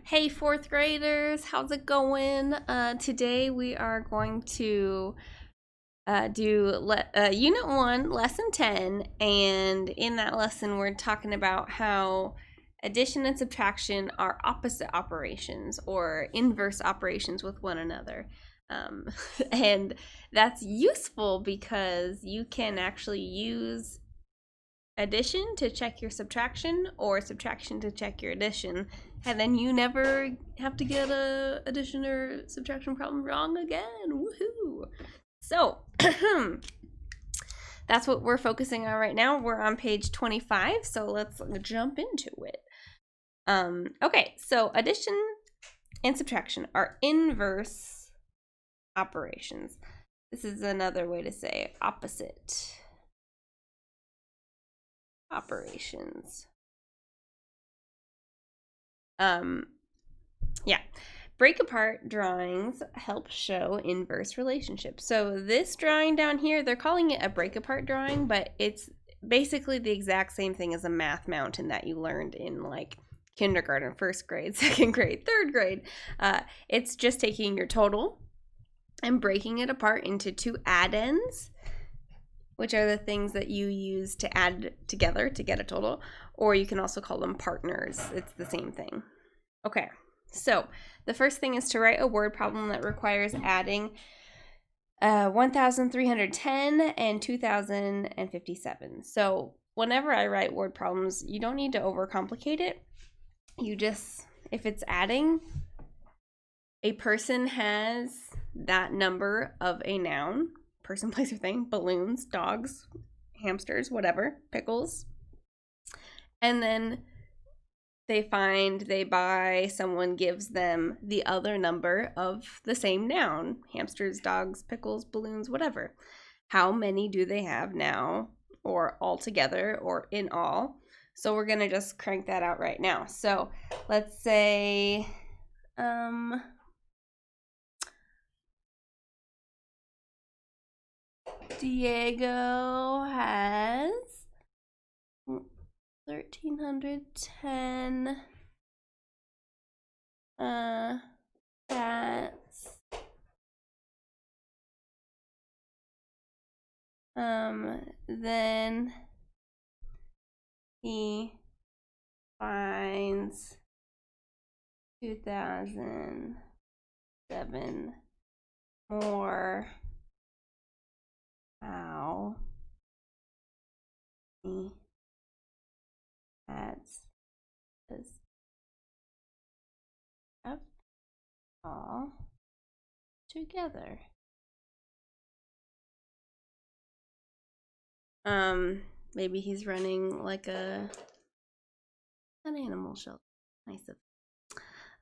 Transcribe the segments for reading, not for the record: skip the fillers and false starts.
Hey fourth graders, how's it going? Today we are going to do Unit 1, Lesson 10, and in that lesson we're talking about how addition and subtraction are opposite operations or inverse operations with one another. And that's useful because you can actually use addition to check your subtraction or subtraction to check your addition, and then you never have to get a addition or subtraction problem wrong again. Woohoo! So that's what we're focusing on right now. We're on page 25, so let's jump into it. Okay, so addition and subtraction are inverse operations. This is another way to say opposite operations. Yeah. Break apart drawings help show inverse relationships. So this drawing down here, they're calling it a break apart drawing, but it's basically the exact same thing as a math mountain that you learned in like kindergarten, first grade, second grade, third grade. It's just taking your total and breaking it apart into two addends, which are the things that you use to add together to get a total, or you can also call them partners. It's the same thing. Okay, so the first thing is to write a word problem that requires adding 1,310 and 2,057. So whenever I write word problems, you don't need to overcomplicate it. You just, if it's adding, a person has that number of a noun, person, place, or thing, balloons, dogs, hamsters, whatever, pickles. And then they buy, someone gives them the other number of the same noun, hamsters, dogs, pickles, balloons, whatever. How many do they have now, or all together, or in all? So we're going to just crank that out right now. So let's say, Diego has 1,310 cats. Then he finds 2,007 more. How many cats does have all together? Maybe he's running like an animal shelter. Nice.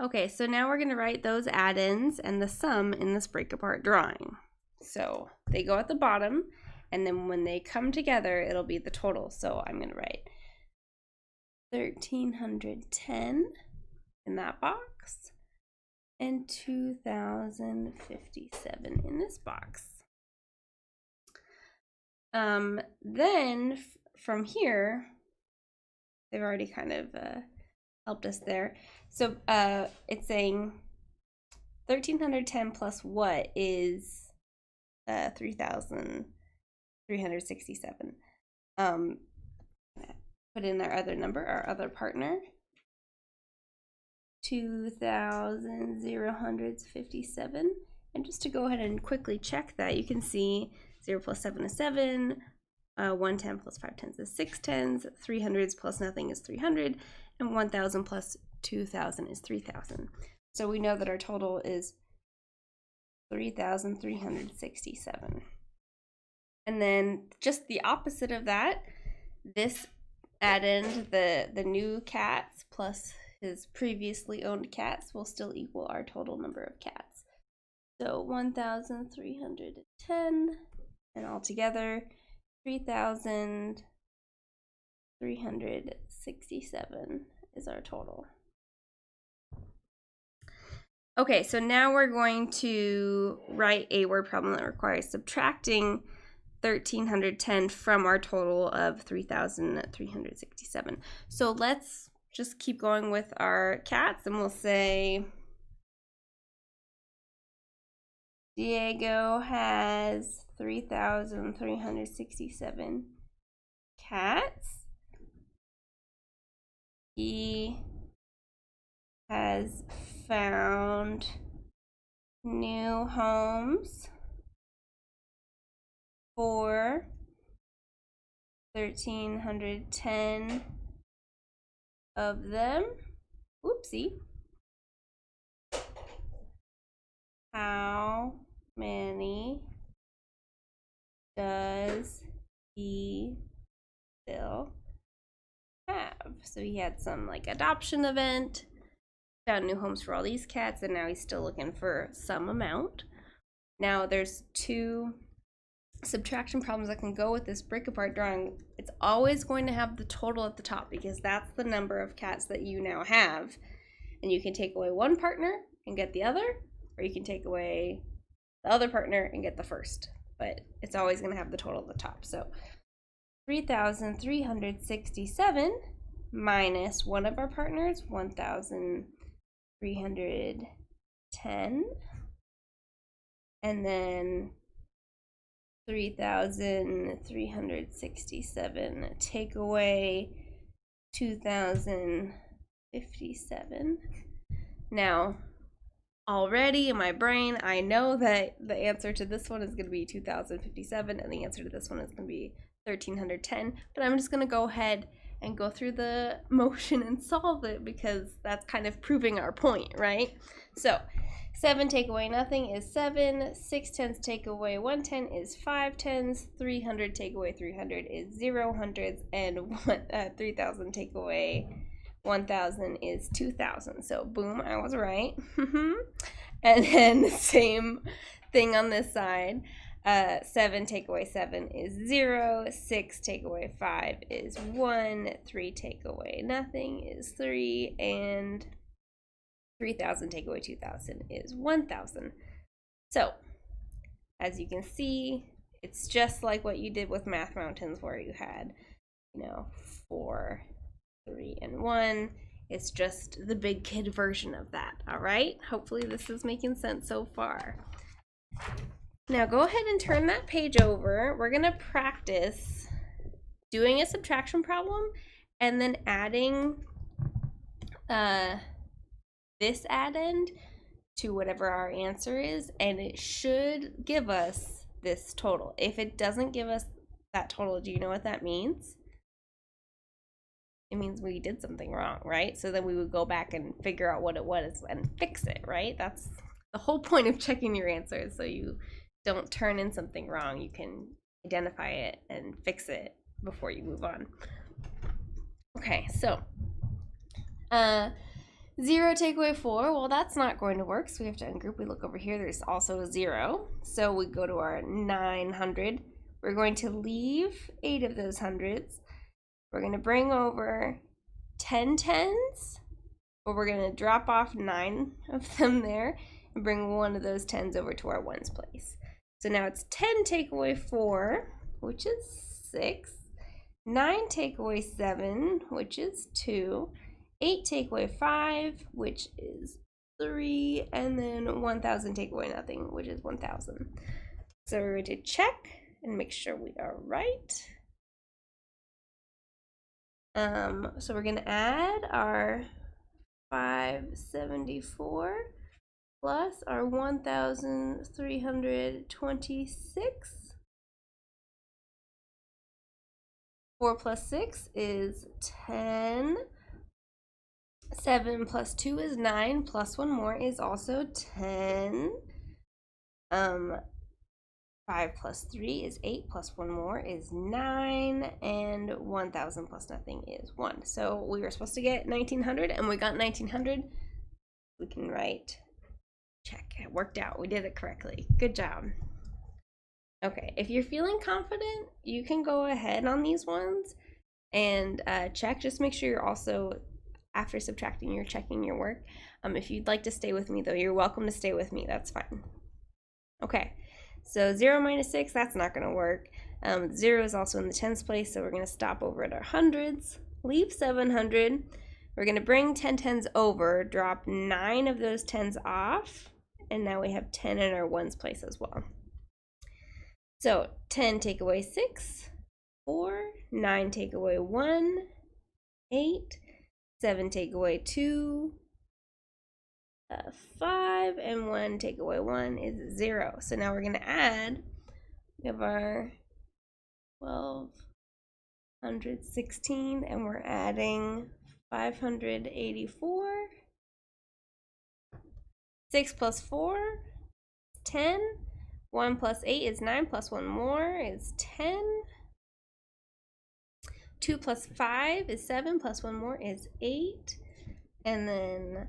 Okay, so now we're going to write those add-ins and the sum in this break apart drawing. So they go at the bottom, and then when they come together, it'll be the total. So I'm going to write 1,310 in that box and 2,057 in this box. Then from here, they've already kind of helped us there. So it's saying 1,310 plus what is 3,367. Put in our other number, our other partner, 2,057. And just to go ahead and quickly check that, you can see 0 plus 7 is 7, 1 10 plus 5 tenths is 6 tenths, 300s plus nothing is 300, and 1,000 plus 2,000 is 3,000. So we know that our total is 3,367. And then just the opposite of that, this addend, the new cats plus his previously owned cats will still equal our total number of cats. So 1,310, and altogether 3,367 is our total. Okay, so now we're going to write a word problem that requires subtracting 1,310 from our total of 3,367. So let's just keep going with our cats, and we'll say Diego has 3,367 cats. He has found new homes for 1,310 of them. Whoopsie. How many does he still have? So he had some like adoption event, found new homes for all these cats, and now he's still looking for some amount. Now there's two subtraction problems that can go with this break apart drawing. It's always going to have the total at the top because that's the number of cats that you now have, and you can take away one partner and get the other, or you can take away the other partner and get the first, but it's always going to have the total at the top. So 3,367 minus one of our partners, 1,310, and then 3,367 take away 2,057. Now, already in my brain, I know that the answer to this one is going to be 2,057, and the answer to this one is going to be 1,310, but I'm just going to go ahead and go through the motion and solve it because that's kind of proving our point, right? So 7 take away nothing is 7, 6 tens take away 1 10 is 5 tens, 300 take away 300 is 0 hundreds, and 3,000 take away 1,000 is 2,000. So boom, I was right. And then the same thing on this side. 7 take away 7 is 0, 6 take away 5 is 1, 3 take away nothing is 3, and 3,000 take away 2,000 is 1,000. So, as you can see, it's just like what you did with Math Mountains where you had, 4, 3, and 1. It's just the big kid version of that, all right? Hopefully this is making sense so far. Now go ahead and turn that page over. We're going to practice doing a subtraction problem and then adding this addend to whatever our answer is, and it should give us this total. If it doesn't give us that total, do you know what that means? It means we did something wrong, right? So then we would go back and figure out what it was and fix it, right? That's the whole point of checking your answers, so you don't turn in something wrong. You can identify it and fix it before you move on. Okay, so 0 take away 4, well, that's not going to work, so we have to ungroup. We look over here, there's also a 0. So we go to our 900. We're going to leave 8 of those hundreds. We're going to bring over 10 tens, but we're going to drop off 9 of them there and bring one of those tens over to our ones place. So now it's 10 take away 4, which is 6. 9 take away 7, which is 2. 8 take away 5, which is 3, and then 1,000 take away nothing, which is 1,000. So we're going to check and make sure we are right. So we're going to add our 574 plus our 1,326. 4 plus 6 is 10. 7 plus 2 is 9, plus 1 more is also 10. 5 plus 3 is 8, plus 1 more is 9, and 1,000 plus nothing is 1. So we were supposed to get 1,900, and we got 1,900. We can write, check, it worked out. We did it correctly. Good job. Okay, if you're feeling confident, you can go ahead on these ones and check. Just make sure you're also, after subtracting, you're checking your work. If you'd like to stay with me, though, you're welcome to stay with me. That's fine. Okay, so 0 minus 6, that's not going to work. 0 is also in the tens place, so we're going to stop over at our hundreds, leave 700, We're going to bring 10 tens over, drop 9 of those 10s off, and now we have 10 in our ones place as well. So 10 take away 6, 4, 9 take away 1, 8, 7 take away 2, 5, and 1 take away 1 is 0. So now we're going to add, we have our 1216, and we're adding 584. 6 plus 4 is 10. 1 plus 8 is 9, plus 1 more is 10. 2 plus 5 is 7, plus 1 more is 8. And then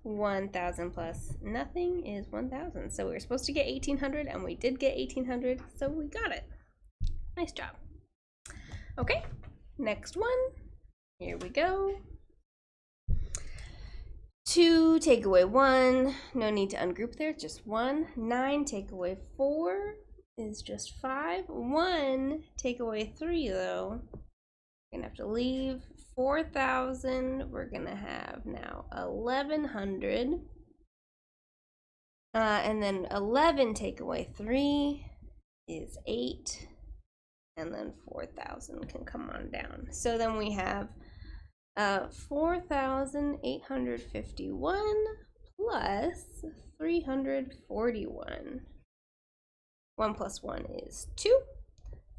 1,000 plus nothing is 1,000. So we were supposed to get 1,800, and we did get 1,800, so we got it. Nice job. Okay, next one. Here we go. 2 take away 1, no need to ungroup there, just 1. 9 take away 4 is just 5. 1 take away 3 though, we're gonna have to leave 4,000. We're gonna have now 1,100, and then 11 take away 3 is 8, and then 4,000 can come on down. So then we have 4,851 plus 341. 1 plus 1 is 2.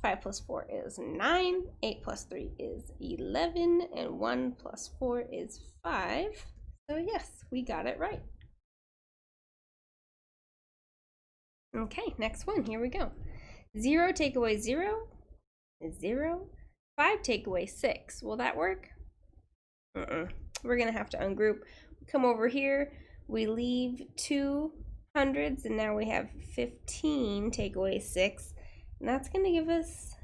5 plus 4 is 9. 8 plus 3 is 11. And 1 plus 4 is 5. So yes, we got it right. Okay, next one. Here we go. 0 take away 0 is 0. 5 take away 6. Will that work? We're going to have to ungroup. Come over here. We leave 2 hundreds, and now we have 15 take away 6. And that's going to give us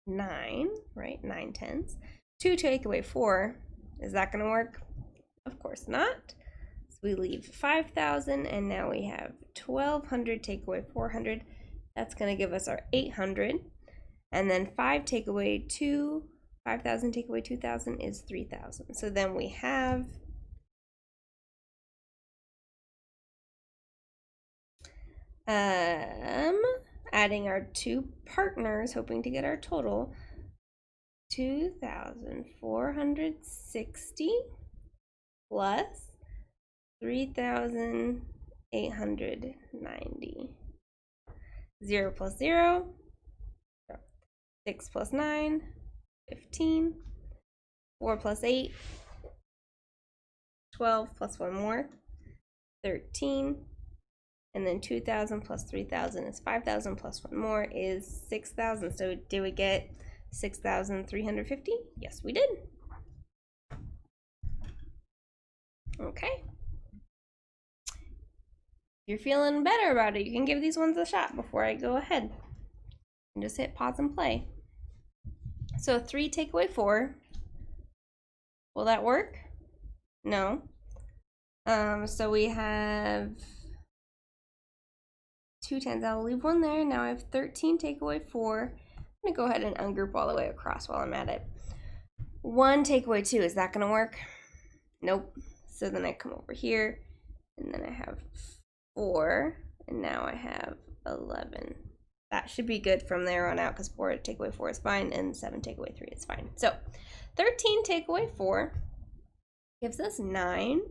9, right? 9 tens. 2 take away 4. Is that going to work? Of course not. So we leave 5,000, and now we have 1,200 take away 400. That's going to give us our 800. And then 5 take away 2. 5,000 take away 2,000 is 3,000. So then we have adding our 2 partners, hoping to get our total, 2,460 plus 3,890. 0 plus 0, 6 plus 9, 15, 4 plus 8, 12 plus 1 more, 13, and then 2,000 plus 3,000 is 5,000 plus 1 more is 6,000. So did we get 6,350? Yes, we did. Okay. If you're feeling better about it, you can give these ones a shot before I go ahead. And just hit pause and play. So 3 take away 4. Will that work? No. So we have 2 tens. I'll leave 1 there. Now I have 13 take away 4. I'm going to go ahead and ungroup all the way across while I'm at it. 1 take away 2. Is that going to work? Nope. So then I come over here, and then I have 4, and now I have 11. That should be good from there on out, because 4 take away 4 is fine, and 7 take away 3 is fine. So 13 take away 4 gives us 9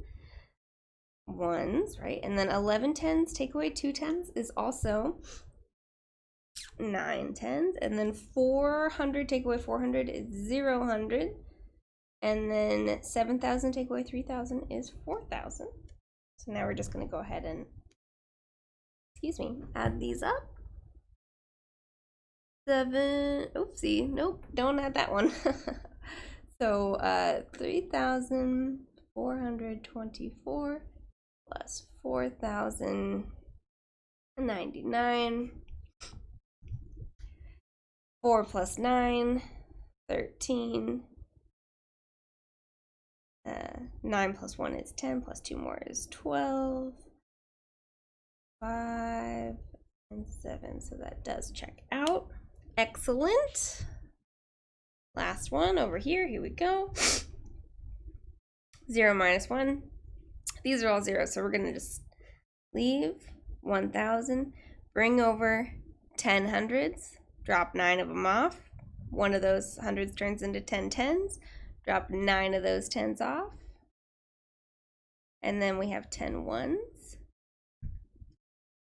ones, right? And then 11 tens take away 2 tens is also 9 tens. And then 400 take away 400 is 0 And then 7,000 take away 3,000 is 4,000. So now we're just going to go ahead and, add these up. 7, oopsie, nope, don't add that one. So 3,424 plus 4,099. 4 plus 9, 13. 9 plus 1 is 10, plus 2 more is 12. 5 and 7, so that does check out. Excellent. last one over here. Here we go. 0 minus 1. These are all zeros, so we're going to just leave 1,000, bring over 10 hundreds, drop 9 of them off. One of those hundreds turns into 10 tens, drop 9 of those tens off. And then we have 10 ones.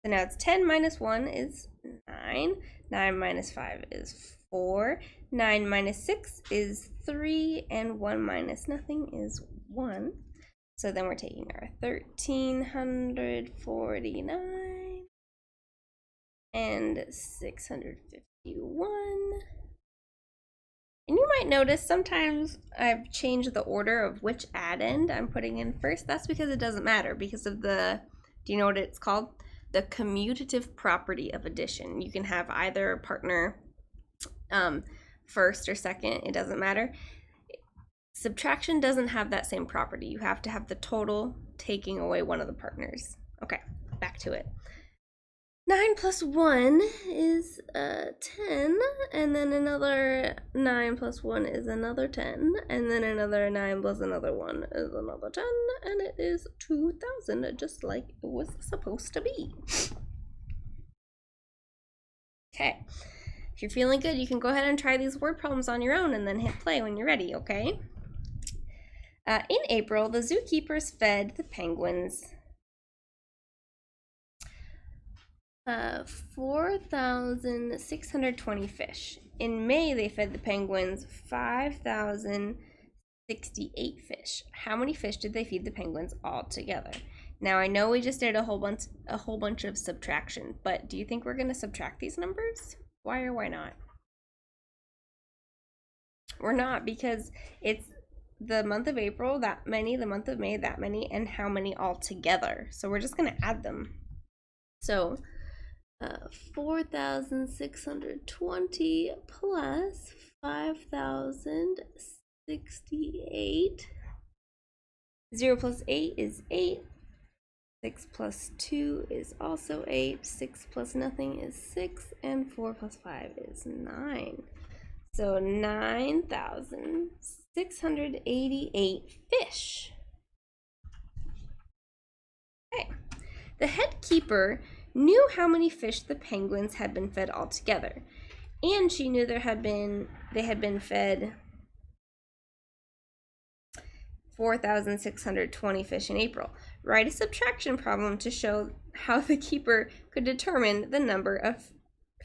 So now it's 10 minus 1 is 9. 9 minus 5 is 4. 9 minus 6 is 3. And 1 minus nothing is 1. So then we're taking our 1,349 and 651. And you might notice sometimes I've changed the order of which addend I'm putting in first. That's because it doesn't matter because of the, do you know what it's called? The commutative property of addition. You can have either partner first or second, it doesn't matter. Subtraction doesn't have that same property. You have to have the total taking away one of the partners. Okay, back to it. 9 plus 1 is 10, and then another 9 plus 1 is another 10, and then another 9 plus another 1 is another 10, and it is 2,000, just like it was supposed to be. Okay, if you're feeling good, you can go ahead and try these word problems on your own and then hit play when you're ready, okay? In April, the zookeepers fed the penguins 4,620 fish. In May, they fed the penguins 5,068 fish. How many fish did they feed the penguins all together? Now, I know we just did a whole bunch of subtraction, but do you think we're going to subtract these numbers? Why or why not? We're not, because it's the month of April, that many, the month of May, that many, and how many all together. So we're just going to add them. So 4,620 plus 5,068. 0 plus 8 is 8. 6 plus 2 is also 8. 6 plus nothing is 6. And 4 plus 5 is 9. So 9,688 fish. Okay. The head keeper knew how many fish the penguins had been fed altogether, and she knew they had been fed 4,620 fish in April. Write a subtraction problem to show how the keeper could determine the number of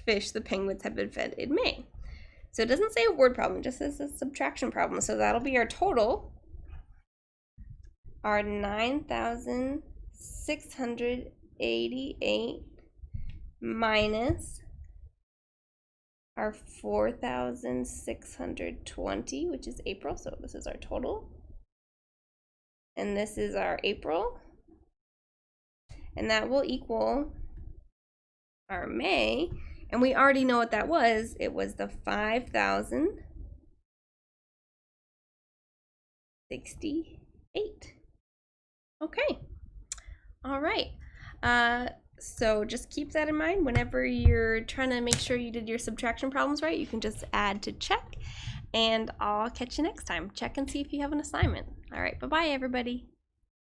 fish the penguins had been fed in May. So it doesn't say a word problem, it just says a subtraction problem. So that'll be our total, our 9,688 minus our 4,620, which is April. So this is our total. And this is our April. And that will equal our May. And we already know what that was. It was the 5,068. Okay. All right. So just keep that in mind whenever you're trying to make sure you did your subtraction problems right. You can just add to check, and I'll catch you next time. Check and see if you have an assignment. All right. Bye-bye, everybody.